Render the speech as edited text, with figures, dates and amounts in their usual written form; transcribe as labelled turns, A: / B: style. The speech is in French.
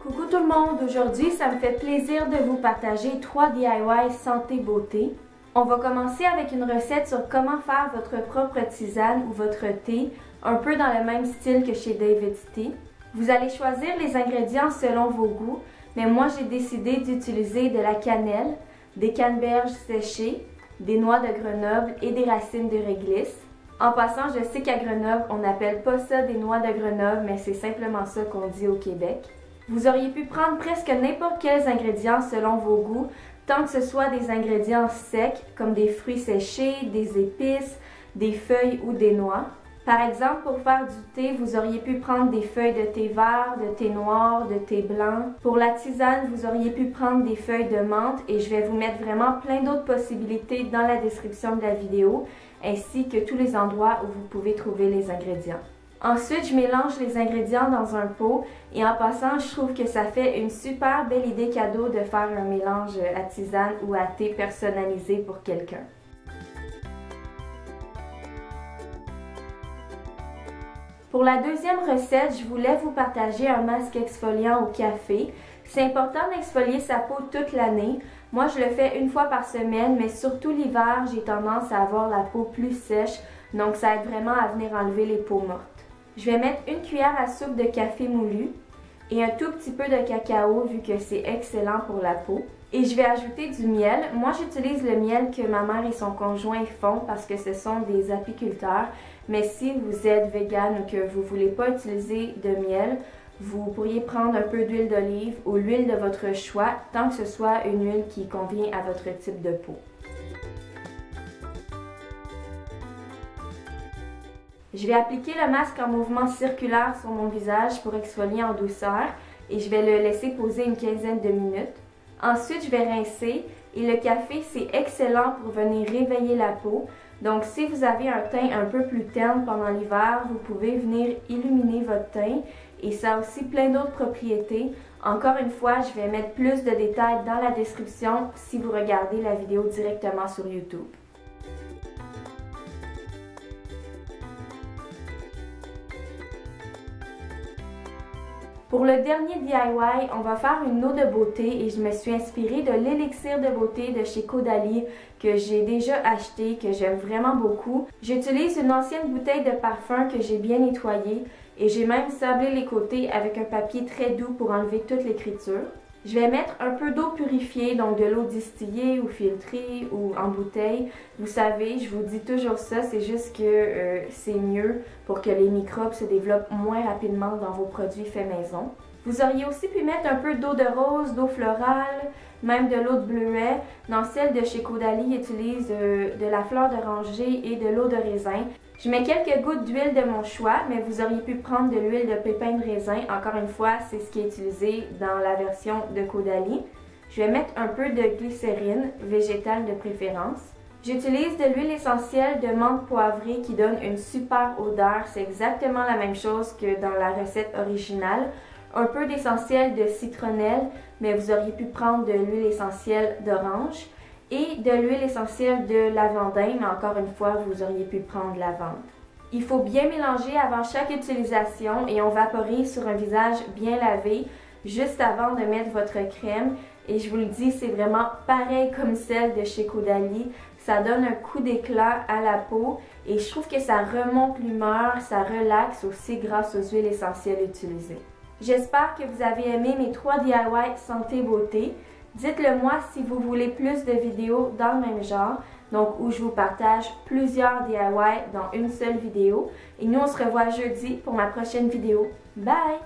A: Coucou tout le monde, aujourd'hui ça me fait plaisir de vous partager 3 DIY santé beauté. On va commencer avec une recette sur comment faire votre propre tisane ou votre thé, un peu dans le même style que chez David's Tea. Vous allez choisir les ingrédients selon vos goûts, mais moi j'ai décidé d'utiliser de la cannelle, des canneberges séchées, des noix de Grenoble et des racines de réglisse. En passant, je sais qu'à Grenoble, on n'appelle pas ça des noix de Grenoble, mais c'est simplement ça qu'on dit au Québec. Vous auriez pu prendre presque n'importe quels ingrédients selon vos goûts, tant que ce soit des ingrédients secs comme des fruits séchés, des épices, des feuilles ou des noix. Par exemple, pour faire du thé, vous auriez pu prendre des feuilles de thé vert, de thé noir, de thé blanc. Pour la tisane, vous auriez pu prendre des feuilles de menthe et je vais vous mettre vraiment plein d'autres possibilités dans la description de la vidéo, ainsi que tous les endroits où vous pouvez trouver les ingrédients. Ensuite, je mélange les ingrédients dans un pot et en passant, je trouve que ça fait une super belle idée cadeau de faire un mélange à tisane ou à thé personnalisé pour quelqu'un. Pour la deuxième recette, je voulais vous partager un masque exfoliant au café. C'est important d'exfolier sa peau toute l'année. Moi, je le fais une fois par semaine, mais surtout l'hiver, j'ai tendance à avoir la peau plus sèche, donc ça aide vraiment à venir enlever les peaux mortes. Je vais mettre une cuillère à soupe de café moulu et un tout petit peu de cacao vu que c'est excellent pour la peau. Et je vais ajouter du miel. Moi, j'utilise le miel que ma mère et son conjoint font parce que ce sont des apiculteurs. Mais si vous êtes vegan ou que vous ne voulez pas utiliser de miel, vous pourriez prendre un peu d'huile d'olive ou l'huile de votre choix, tant que ce soit une huile qui convient à votre type de peau. Je vais appliquer le masque en mouvement circulaire sur mon visage pour exfolier en douceur et je vais le laisser poser une quinzaine de minutes. Ensuite, je vais rincer et le café, c'est excellent pour venir réveiller la peau. Donc, si vous avez un teint un peu plus terne pendant l'hiver, vous pouvez venir illuminer votre teint et ça a aussi plein d'autres propriétés. Encore une fois, je vais mettre plus de détails dans la description si vous regardez la vidéo directement sur YouTube. Pour le dernier DIY, on va faire une eau de beauté et je me suis inspirée de l'élixir de beauté de chez Caudalie que j'ai déjà acheté, que j'aime vraiment beaucoup. J'utilise une ancienne bouteille de parfum que j'ai bien nettoyée et j'ai même sablé les côtés avec un papier très doux pour enlever toute l'écriture. Je vais mettre un peu d'eau purifiée, donc de l'eau distillée ou filtrée ou en bouteille. Vous savez, je vous dis toujours ça, c'est juste que c'est mieux pour que les microbes se développent moins rapidement dans vos produits faits maison. Vous auriez aussi pu mettre un peu d'eau de rose, d'eau florale, même de l'eau de bleuet. Dans celle de chez Caudalie, utilise de la fleur d'oranger et de l'eau de raisin. Je mets quelques gouttes d'huile de mon choix, mais vous auriez pu prendre de l'huile de pépins de raisin. Encore une fois, c'est ce qui est utilisé dans la version de Caudalie. Je vais mettre un peu de glycérine, végétale de préférence. J'utilise de l'huile essentielle de menthe poivrée qui donne une super odeur. C'est exactement la même chose que dans la recette originale. Un peu d'essentiel de citronnelle, mais vous auriez pu prendre de l'huile essentielle d'orange. Et de l'huile essentielle de lavandin, mais encore une fois, vous auriez pu prendre lavande. Il faut bien mélanger avant chaque utilisation et on vaporise sur un visage bien lavé juste avant de mettre votre crème. Et je vous le dis, c'est vraiment pareil comme celle de chez Caudalie. Ça donne un coup d'éclat à la peau et je trouve que ça remonte l'humeur, ça relaxe aussi grâce aux huiles essentielles utilisées. J'espère que vous avez aimé mes 3 DIY santé beauté. Dites-le moi si vous voulez plus de vidéos dans le même genre, donc où je vous partage plusieurs DIY dans une seule vidéo. Et nous, on se revoit jeudi pour ma prochaine vidéo. Bye!